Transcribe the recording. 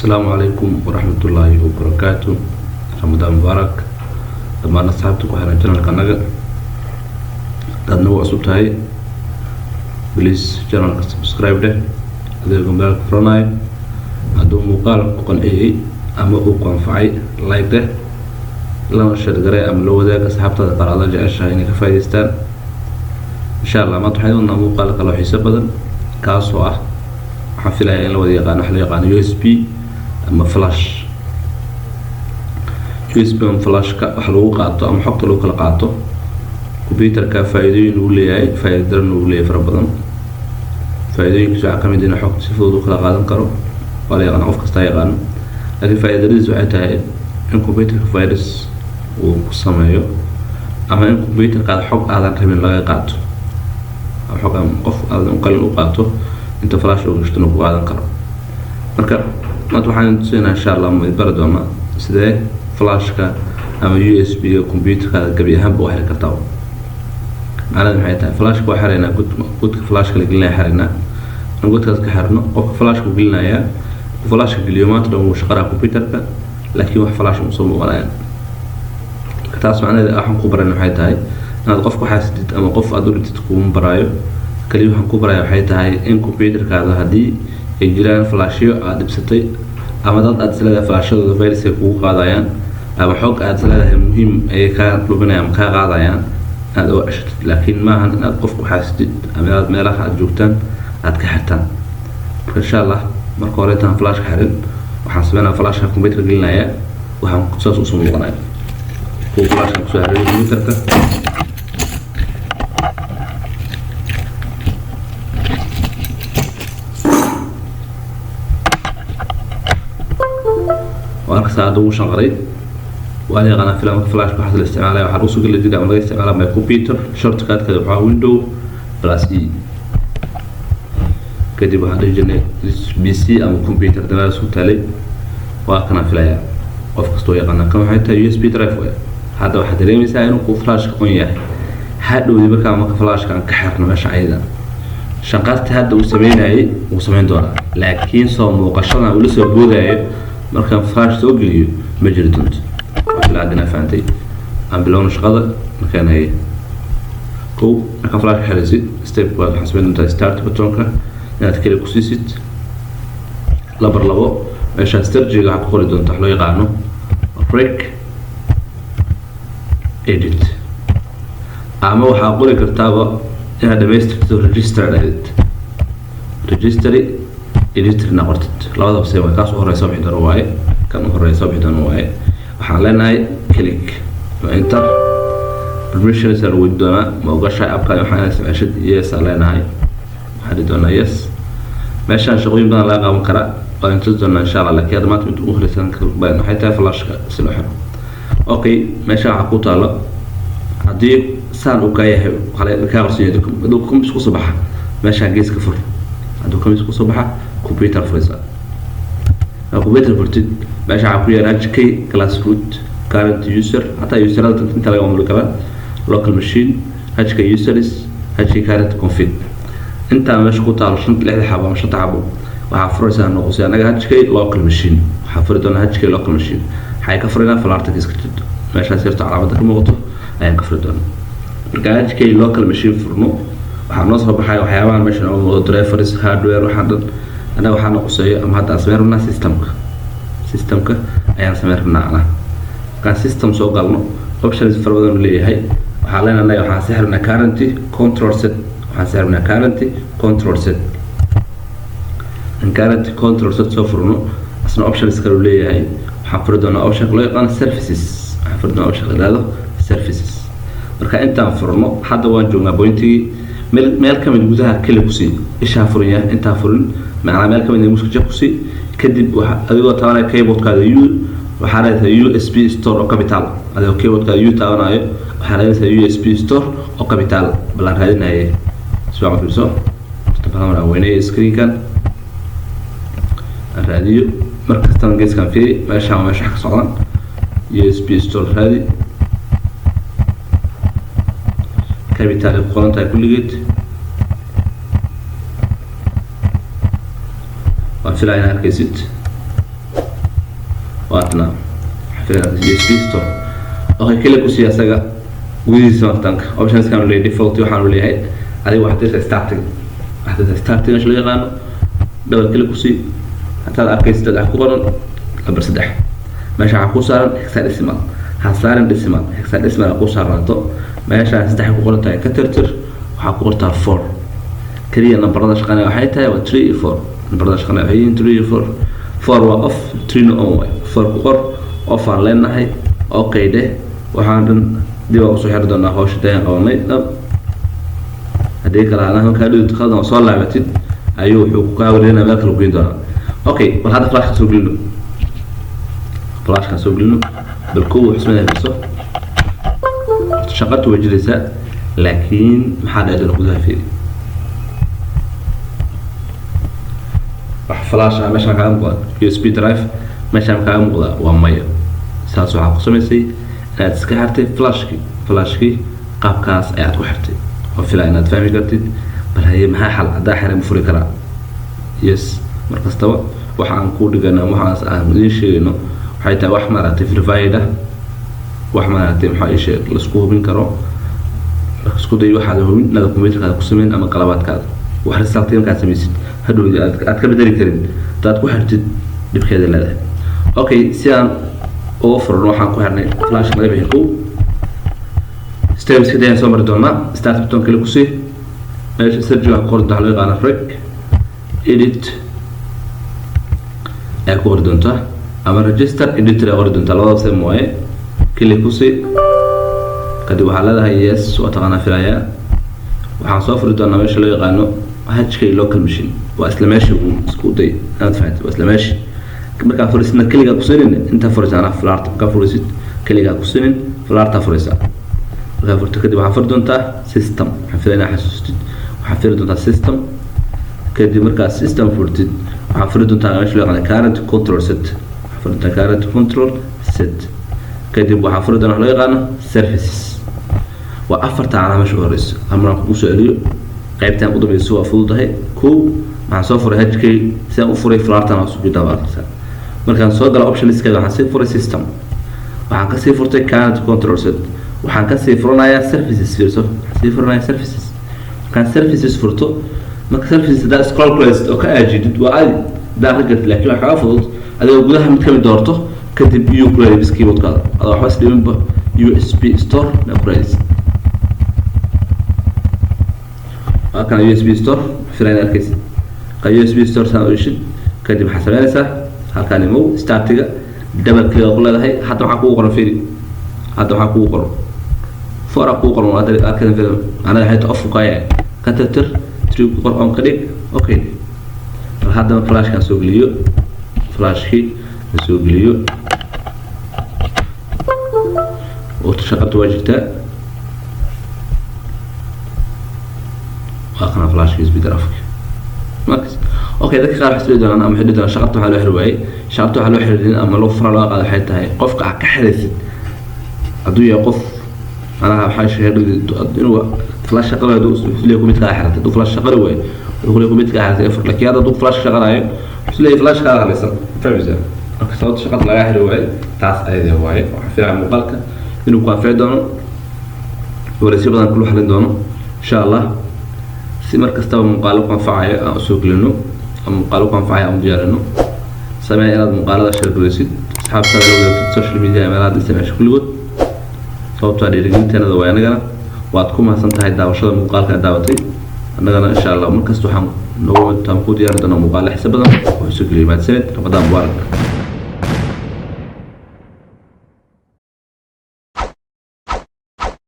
السلام عليكم ورحمة الله وبركاته. رمضان مبارك. لما نصحبتك وحنا جنال قناة دادنا وعصبت هاي بليز جنال سبسكرايب ده أديكم بالك فرناي هدو مقال قن أما أقوى فعي لايك ده لما الشرط قرأي أم لو ذاك سحبتها قال الله جاء الشاهين كفايدستان إن شاء الله ما تحيون مقال قالوا حساب بدل كاسوا حفلها إن لو ذي قان حلي قان USB أما فلاش USB أم فلاش كحلو قاطه أم حط له كل قاطه كمبيوتر كفايدين وليه فايدرن وليه فربضن فايدين كجا كمدينة حط سفود كل قاطن كرو ولا يقان عوف كستايقان لكن فايدرز وعتها إن كمبيوتر فيروس وقسمه أما إن كمبيوتر قاعد حق هذا كمين لا يقاطه أو حق قف هذا مقلل قاطه أنت فلاش وجشتنه قاعد كرو مركب ما توحين تسينا إن شاء الله مدبرد وما سده فلاشك أما USB كمبيوتر هذا قبل أهم بواحد كرتاو معنا محيطها فلاشك وحرينا قلت فلاشك اللي قلنا حرينا أنا قلت كذا حرنا أو فلاشك قلنا يا فلاشك اليومات لو مش قرأ كمبيوتر لكن واحد فلاش مصمم ولا كتاس معنا إذا أحنا كبرنا محيطها أنا قف حاسد أما قف أدور تكون برايو كليو هم كبرايو محيطها إن كمبيوتر هذا هدي يجران فلاشيو عاد بستي أما ضد أدسلة فلاشيو فيروس يكون قاضيان أما حق أدسلة مهم أي كان لبنان أم كقاضيان هذا وعشت لكن ما عندنا قف حاسد أما ما راح أجوتن أتكحتن إن شاء الله مركورتنا فلاش حرن وحسبنا فلاش كمبيوتر قلنا يا وهم قصص وصول قناة هو فلاش كمبيوتر كمبيوتر وأنا ساعدوا شغري وأنا قناة فيلم فلاش بحث الاستعمال على حروسه كل جديد عملية استعمال مع كمبيوتر شورت كات كده بحاول ويندو بلاس إي كده بحاول يجني بي سي أو كمبيوتر ده سو تالي وقناة فيلم وفقستوي قناة كم حتى USB درايف ويا هذا واحد اللي مثلا كو فلاش قوية هذا اللي بقى ما فلاش كان كحرنا مش عايزة شنقات هذا وسميناه وسمين دولار لكن صوم وقشرنا ولسه بوده markaan flash soo geliyo ma jiro dunta wala adina faantay aan bilowno shaqada markaan hay ko markaan flash xirisid step waa xasbeen inta start buttonka inaad kale ku siisid labar labo meesha strategy-ga aad ku qori doonto wax loo yaqaano break edit ama waxa qori kartaaba inaad dhamaystirto registry editor نقطت لوضع بسيبه كاس وهري صبح درواي كان وهري صبح درواي وحالنا كليك وانتر permissions الودنا ما وقش أبقى يوحنا سمعشت يس علينا هاي حددنا يس ماشان شغلين بدنا لاقى مقرأ وانتظرنا إن شاء الله لك هذا ما تبي تقول لسان كبير حتى فلاش سلوحه أوكي ماشان عقوط على هدي سان وكايه خلي كارسين دوكم بس صباح ماشان جيس كفر دوكم بس صباح كمبيوتر فريزر كمبيوتر فرتد ماشي عقوية HK كلاس روت current user حتى يوزر انت لا يعمل كلام local machine HK users HK current config انت ماشي قلت على شنط لحد حابة مش تعبوا وحفرز أنا نقصي أنا HK local machine حفرد أنا HK local machine حيكفرنا في الارتكل سكتد ماشي هسيرت على عمدك الموضوع أين كفرد أنا HK local machine فرنو وحنصها بحاجة وحيوان ماشي نعمل دريفرز هاردوير وحدد أنا وحنا قصية أم هذا أسمعنا سيستمك أيام سمعنا أنا كان سيستم سوق قالنا options فربنا اللي هي وحالنا أنا وحاسحرنا current control set وحاسحرنا current control set إن current control set سوفرنا أصلا options كانوا اللي هي وحفردنا option كله يقان services حفردنا option هذا services مركا أنت فرنا حدا واجونا بوينتي مال كم جوزها كله كسي إيش هفرنيا أنت هفرن مع مال كم المشكلة جاكسي كدب أديو تانا كيبورد كذا يو وحالة USB store أو كابيتال أديو كيبورد كذا يو تانا وحالة USB store أو كابيتال بلا هذه هي سواء في الصور تفهمنا وين سكرين كان الراديو مركز تنجز كان فيه ماشي حق صعدان USB store هذه كابيتال القرآن تاع كل جد وفي العين هالكيسيت واتنا USB store اوكي كل كوسي اسغا ويدي سمارتانك اوبشنز كانوا لي ديفولت waxaan leeyahay adiga waxaad starting ايش لoo yaqaan double click كوسي hadaad arkaysid wax ku qoran number 3 meesha waxa ku saaran hexadecimal ha saaran decimal hexadecimal ku saaranto meesha 3 ku qoran tahay ka tirtir waxa ku qortaa 4 kaliya numberada shaqada waxay tahay 3 iyo 4 numberada shaqada waxay 3 iyo 4 4 waa off 3 no on way 4 ku qor off aan leenahay okay de waxaan dib u soo xiri doonaa hawsha tayn qabanay hadii kala aan ka dhigto qadan soo laabatid ayuu wuxuu ku kaawireena meel kale goyn doonaa okay wal hada flash soo gelino bal ku ismaynayso shaqadu wajiraysa laakiin maxaa dhacay gudaha fiiri wax flash ah meesha ka muuqda USB drive meesha ka muuqda waa maya saas waxa ku samaysay inaad iska xirtay flashki qaabkaas ayaad ku xirtay oo filaa inaad fahmi kartid bal hay maxaa xal hadaa xiran furi kara yes markastaba waxaan ku dhiganaa waxaas aan idin sheegno waxay tahay wax maaragtay verifyda wax maaragtay waxa ay sheeg la isku hubin karo isku day waxa hubin nada computerka ku sameyn ama qalabaadkaada wax risaltiin ka samaysid hadhow aad ka bedeli karin dad ku xirtid dibkeeda leedahay okay si aan offer waxaan ku xirnay flash madaxa ku steps kadib soo mar doona start button kale ku sii meesha search wax qor daxlo yaqaan rec edit ay ku ordonta ama register editor ay ordonta labada same way kale ku sii kadib waxa leedahay yes waa taqana filaya waxaan soo furi doonaa meesha loo yaqaano HK local machine waa isla meesha uu isku day aad fahanti waa isla meesha marka furisna kaliya ku sinin inta furisana flaart ka furisid kaliya ku sinin flaarta furisa marka furta kadib waxa fur doontaa system xafidana xasuustid waxa fur doontaa system kadib marka system furtid waxa fur doontaa meesha loo yaqaan current control set furta current control set kadib waxa fur doontaa loo yaqaan services waa afarta calaamad horeysa amran ku soo celiyo qaybtan u dambayso waa fududahay ku ma soo furay HK si aan u furay flaartan oo suuqida waa markaan soo galo optionska waxaan sii furay system waxaan ka sii furtay current control set waxaan ka sii furanayaa services fiirso sii furanayaa services kan services furto marka services da scroll quest oo ka aajidid waa ay daaqad laakiin waxa fudud adiga gudaha mid kamid doorto kadib iyo query keyboardka adoo waxba isdhiminba USB store na queries kan USB store filaan arkaysi ka USB store saan u ishid kadib xasabanaysa halkaan imo startiga double click ku leedahay hadda waxa ku qoran fiiri hadda waxa ku qoran fora ku qoran waa dad arkan film ana hayto off ka yahay ka tirtir tree ku qoran ka dhig okay hadda flash kan soo geliyo flashki soo geliyo oo shaqadu wajigta واخنا فلاش USB درافك ماكس اوكي ذاك قال حسبي دون انا محدد انا شغلته على حلوي شغلته على حلوين اما لو فرا لا قاد حيت هي قفك كحريsid ادو يقف انا حاش هيد انه فلاش شغله فليكم مid ka xirtay duu flash shaqada way wuxuu leeyahay mid ka xirtay laakiin hada duu flash shaqadayo wuxuu leeyahay flash ka halaysan fahmaysa marka sababta shaqada laga xirway taas ayda way waxa fiican muuqaalka inuu ku anfay doono waraysi badan ku xalin doono insha Allah si markasta muuqaal ku anfacay aan soo gelino muuqaal ku anfacay aan diyaarino samee inaad muuqaalada share gareysid asxaabtada la wadaagto social media meelaha isticmaasho kulligood sababta dhiirigelinteena waa anagana waad ku mahadsan tahay daawashada muuqaalka daawatay annagana insha Allah markasta waxaan noo wadtaan ku diyaarin doonaa muuqaal xisaab badan oo soo geliyo maadsanid Ramadan mubaarak